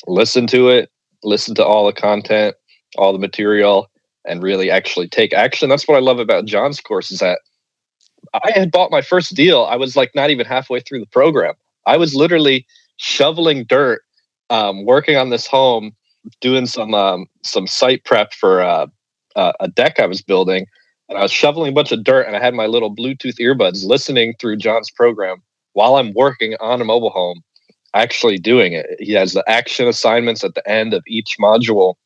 listen to it, listen to all the content, all the material, and really actually take action. That's what I love about John's course, is that I had bought my first deal. I was like not even halfway through the program. I was literally shoveling dirt, working on this home, doing some site prep for a deck I was building, and I was shoveling a bunch of dirt, and I had my little Bluetooth earbuds listening through John's program while I'm working on a mobile home, actually doing it. He has the action assignments at the end of each module,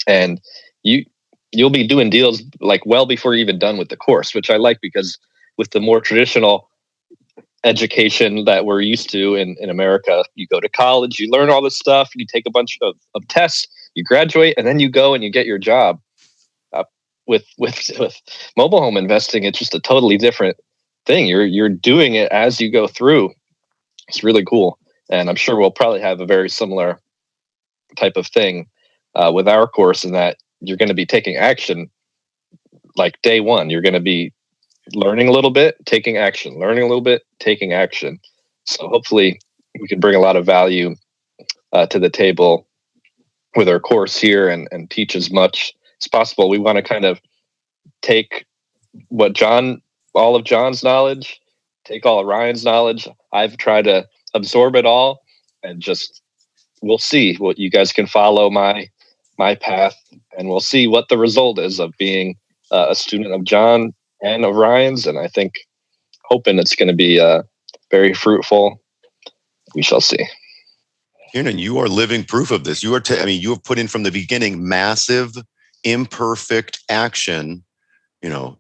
and you'll be doing deals like well before you're even done with the course, which I like, because with the more traditional education that we're used to in America, you go to college, you learn all this stuff, you take a bunch of tests, you graduate, and then you go and you get your job. With mobile home investing, it's just a totally different thing. You're doing it as you go through. It's really cool, and I'm sure we'll probably have a very similar type of thing with our course, in that you're going to be taking action like day one. You're going to be learning a little bit, taking action, learning a little bit, taking action. So hopefully we can bring a lot of value to the table with our course here, and teach as much as possible. We want to kind of take all of John's knowledge, take all of Ryan's knowledge. I've tried to absorb it all, and just, we'll see what you guys can follow my path, and we'll see what the result is of being a student of John and of Ryan's. And I think, hoping it's going to be very fruitful. We shall see. Tiernan, you are living proof of this. You are, you have put in from the beginning massive, imperfect action.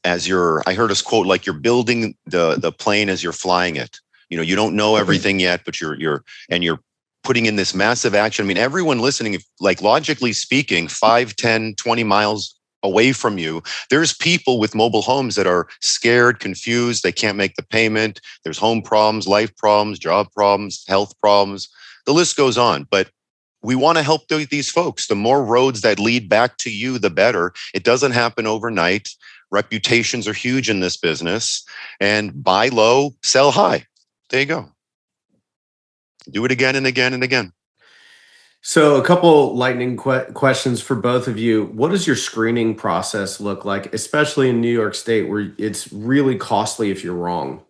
As I heard us quote, like you're building the plane as you're flying it. You don't know everything yet, but you're putting in this massive action. I mean, everyone listening, if, like, logically speaking, 5, 10, 20 miles away from you, there's people with mobile homes that are scared, confused. They can't make the payment. There's home problems, life problems, job problems, health problems. The list goes on. But we want to help these folks. The more roads that lead back to you, the better. It doesn't happen overnight. Reputations are huge in this business. And buy low, sell high. There you go. Do it again and again and again. So a couple lightning questions for both of you. What does your screening process look like, especially in New York State, where it's really costly if you're wrong?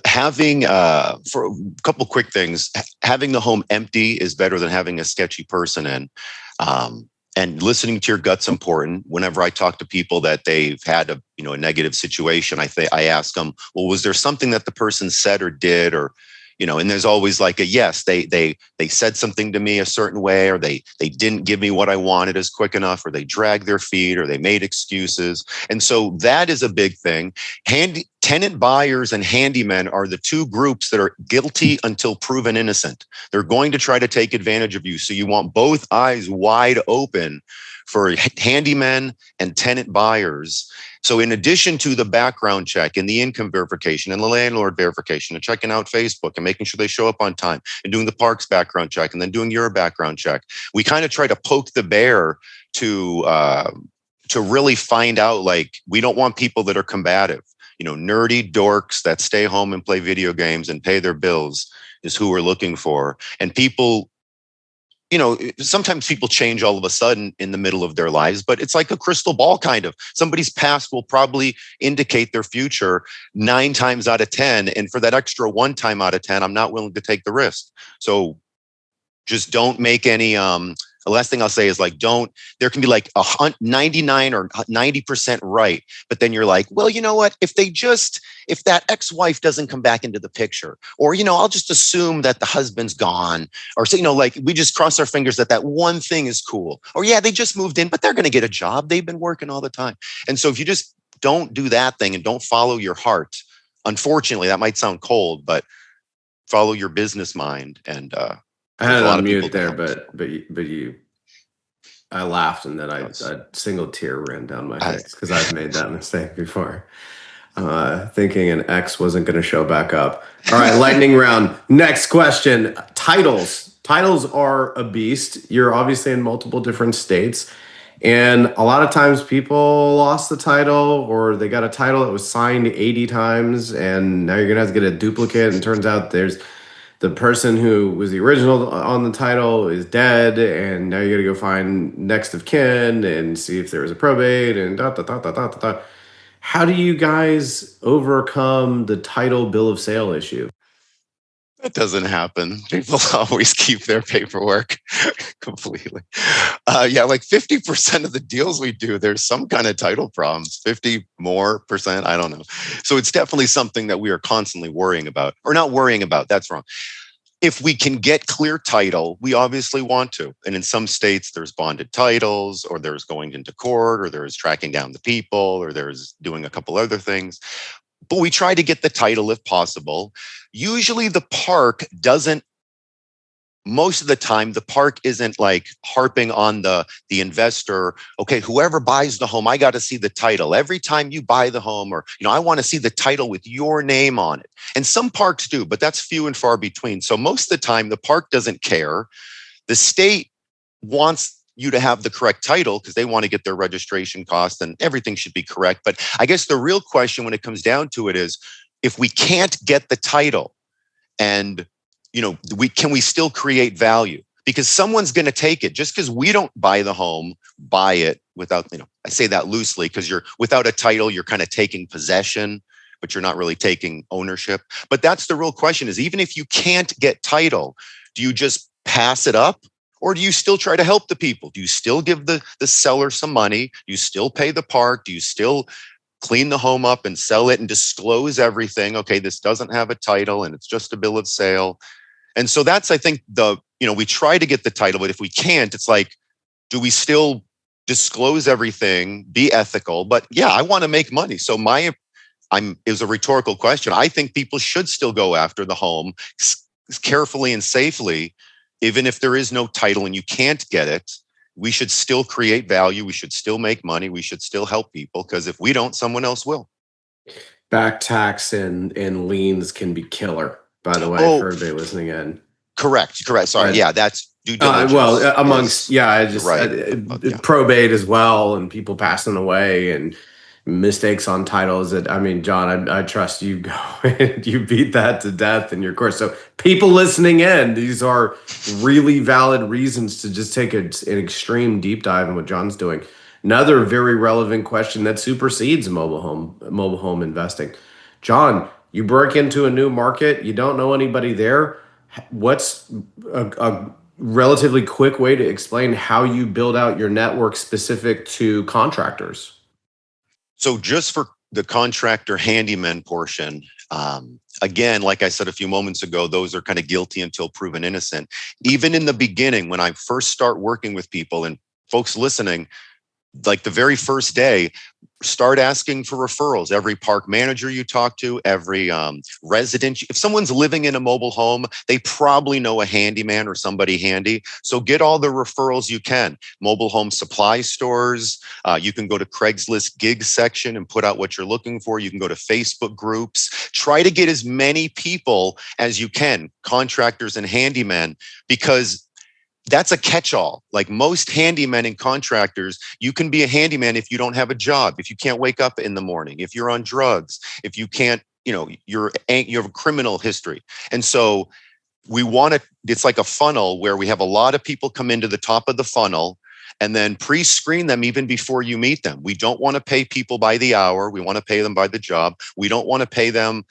Having, for a couple quick things, having the home empty is better than having a sketchy person in. And listening to your gut's important. Whenever I talk to people that they've had a negative situation, I ask them, well, was there something that the person said or did, or and there's always like a yes, they said something to me a certain way, or they didn't give me what I wanted as quick enough, or they dragged their feet, or they made excuses. And so that is a big thing. Tenant buyers and handymen are the two groups that are guilty until proven innocent. They're going to try to take advantage of you. So you want both eyes wide open for handymen and tenant buyers. So in addition to the background check and the income verification and the landlord verification and checking out Facebook and making sure they show up on time and doing the parks background check and then doing your background check, we kind of try to poke the bear to really find out, like, we don't want people that are combative. Nerdy dorks that stay home and play video games and pay their bills is who we're looking for. And people, sometimes people change all of a sudden in the middle of their lives, but it's like a crystal ball kind of. Somebody's past will probably indicate their future 9 times out of 10. And for that extra 1 time out of 10, I'm not willing to take the risk. So just don't make any, the last thing I'll say is, like, there can be like 99 or 90% right. But then you're like, well, you know what? If that ex-wife doesn't come back into the picture, or, I'll just assume that the husband's gone, or so, like, we just cross our fingers that one thing is cool. Or yeah, they just moved in, but they're going to get a job. They've been working all the time. And so if you just don't do that thing and don't follow your heart, unfortunately, that might sound cold, but follow your business mind. And, I had it on mute there, but I laughed, and then a single tear ran down my face because I've made that mistake before, thinking an ex wasn't going to show back up. All right, lightning round. Next question: titles. titles are a beast. You're obviously in multiple different states. And a lot of times people lost the title or they got a title that was signed 80 times and now you're going to have to get a duplicate. And turns out there's the person who was the original on the title is dead. And now you got to go find next of kin and see if there was a probate and da da da da da da da. How do you guys overcome the title bill of sale issue? That doesn't happen. People always keep their paperwork completely. Yeah, like 50% of the deals we do, there's some kind of title problems, 50 more percent. I don't know. So it's definitely something that we are constantly worrying about, or not worrying about. That's wrong. If we can get clear title, we obviously want to. And in some states, there's bonded titles, or there's going into court, or there's tracking down the people, or there's doing a couple other things. But we try to get the title if possible. Usually the park doesn't, most of the time, the park isn't like harping on the investor. Okay, whoever buys the home, I got to see the title. Every time you buy the home, or, I want to see the title with your name on it. And some parks do, but that's few and far between. So most of the time, the park doesn't care. The state wants you to have the correct title because they want to get their registration cost and everything should be correct. But I guess the real question when it comes down to it is, if we can't get the title and, can we still create value? Because someone's going to take it. Just because we don't buy the home, buy it without, I say that loosely because you're without a title, you're kind of taking possession, but you're not really taking ownership. But that's the real question is, even if you can't get title, do you just pass it up? Or do you still try to help the people? Do you still give the seller some money? Do you still pay the park? Do you still clean the home up and sell it and disclose everything? Okay, this doesn't have a title and it's just a bill of sale. And so that's, I think, we try to get the title, but if we can't, it's like, do we still disclose everything, be ethical? But yeah, I want to make money. So it was a rhetorical question. I think people should still go after the home carefully and safely. Even if there is no title and you can't get it, we should still create value. We should still make money. We should still help people because if we don't, someone else will. Back tax and liens can be killer, by the way, for everybody listening in. Correct. Sorry. Yeah, that's due diligence. Probate as well and people passing away and mistakes on titles that, John, I trust you go and you beat that to death in your course. So people listening in, these are really valid reasons to just take an extreme deep dive in what John's doing. Another very relevant question that supersedes mobile home investing. John, you break into a new market, you don't know anybody there. What's a relatively quick way to explain how you build out your network specific to contractors? So just for the contractor handyman portion, again, like I said a few moments ago, those are kind of guilty until proven innocent. Even in the beginning, when I first start working with people and folks listening, like the very first day, start asking for referrals. Every park manager you talk to, every resident, if someone's living in a mobile home, they probably know a handyman or somebody handy. So get all the referrals you can. Mobile home supply stores. You can go to Craigslist gig section and put out what you're looking for. You can go to Facebook groups. Try to get as many people as you can, contractors and handymen, because that's a catch-all. Like most handymen and contractors, you can be a handyman if you don't have a job, if you can't wake up in the morning, if you're on drugs, if you can't, you have a criminal history. And so it's like a funnel where we have a lot of people come into the top of the funnel and then pre-screen them even before you meet them. We don't want to pay people by the hour. We want to pay them by the job. We don't want to pay them.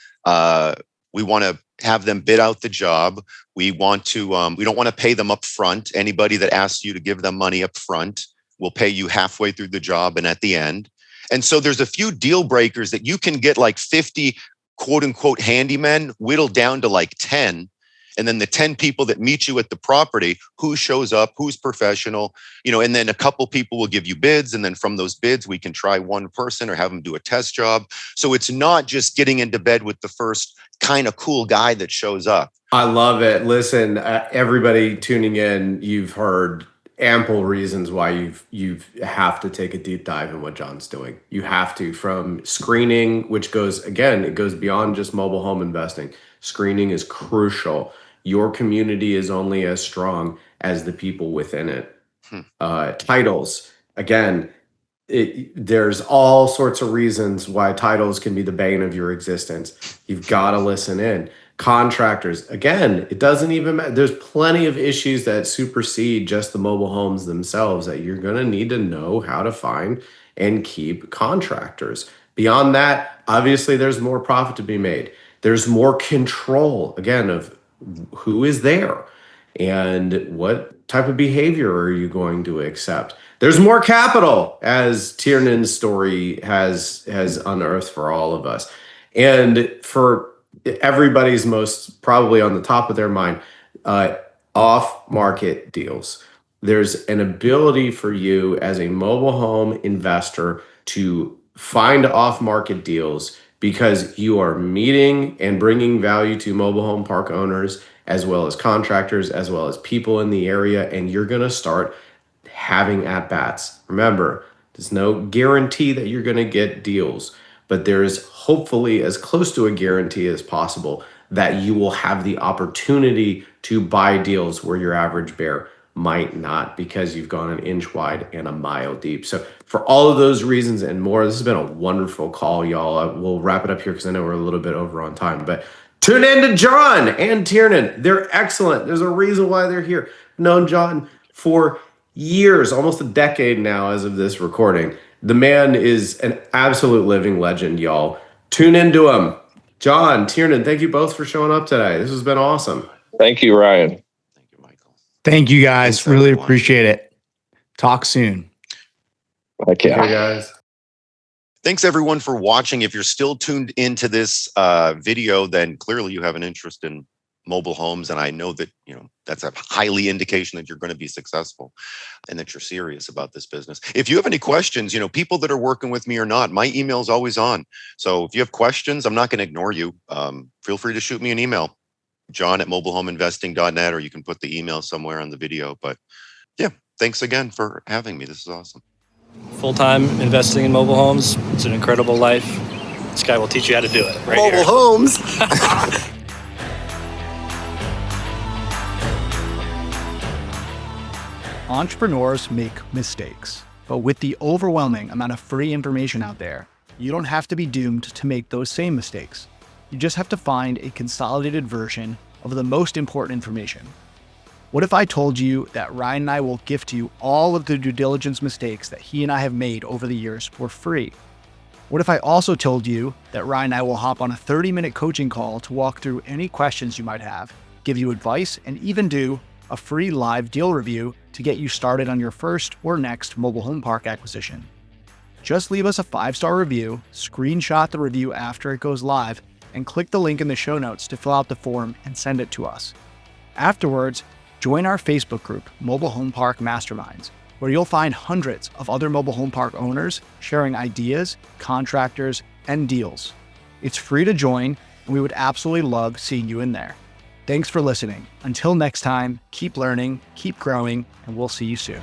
We want to have them bid out the job. We want to. We don't want to pay them up front. Anybody that asks you to give them money up front, will pay you halfway through the job and at the end. And so there's a few deal breakers that you can get like 50 quote unquote handymen whittled down to like 10. And then the 10 people that meet you at the property, who shows up, who's professional, and then a couple people will give you bids. And then from those bids, we can try one person or have them do a test job. So it's not just getting into bed with the first kind of cool guy that shows up. I love it. Listen, everybody tuning in, you've heard ample reasons why you have to take a deep dive in what John's doing. You have to, from screening, which goes beyond just mobile home investing. Screening is crucial. your community is only as strong as the people within it. Titles, again, there's all sorts of reasons why titles can be the bane of your existence. You've got to listen in. Contractors, again, it doesn't even matter. There's plenty of issues that supersede just the mobile homes themselves that you're going to need to know how to find and keep contractors. Beyond that, obviously, there's more profit to be made. There's more control, again, of who is there and what type of behavior are you going to accept. There's more capital, as Tiernan's story has unearthed for all of us. And for everybody's most probably on the top of their mind, off-market deals. There's an ability for you as a mobile home investor to find off-market deals because you are meeting and bringing value to mobile home park owners as well as contractors, as well as people in the area, and you're going to start having at-bats. Remember, there's no guarantee that you're going to get deals, but there's hopefully as close to a guarantee as possible that you will have the opportunity to buy deals where your average bear might not, because you've gone an inch wide and a mile deep. So for all of those reasons and more, this has been a wonderful call, y'all. We'll wrap it up here because I know we're a little bit over on time, but tune in to John and Tiernan. They're excellent. There's a reason why they're here. I've known John for years, almost a decade now as of this recording. The man is an absolute living legend, y'all. Tune into him. John, Tiernan, thank you both for showing up today. This has been awesome. Thank you, Ryan. Thank you, Michael. Thank you, guys. Thanks, Really everyone. appreciate it. Talk soon. Okay. Hey, guys. Thanks everyone for watching. If you're still tuned into this video, then clearly you have an interest in mobile homes. And I know that, that's a highly indication that you're going to be successful and that you're serious about this business. If you have any questions, people that are working with me or not, my email is always on. So if you have questions, I'm not going to ignore you. Feel free to shoot me an email, john@mobilehomeinvesting.net, or you can put the email somewhere on the video. But yeah, thanks again for having me. This is awesome. Full-time investing in mobile homes. It's an incredible life. This guy will teach you how to do it right Mobile here. homes. Entrepreneurs make mistakes, but with the overwhelming amount of free information out there, you don't have to be doomed to make those same mistakes. You just have to find a consolidated version of the most important information. What if I told you that Ryan and I will gift you all of the due diligence mistakes that he and I have made over the years for free? What if I also told you that Ryan and I will hop on a 30-minute coaching call to walk through any questions you might have, give you advice, and even do a free live deal review to get you started on your first or next mobile home park acquisition? Just leave us a 5-star review, screenshot the review after it goes live, and click the link in the show notes to fill out the form and send it to us. Afterwards, join our Facebook group, Mobile Home Park Masterminds, where you'll find hundreds of other mobile home park owners sharing ideas, contractors, and deals. It's free to join, and we would absolutely love seeing you in there. Thanks for listening. Until next time, keep learning, keep growing, and we'll see you soon.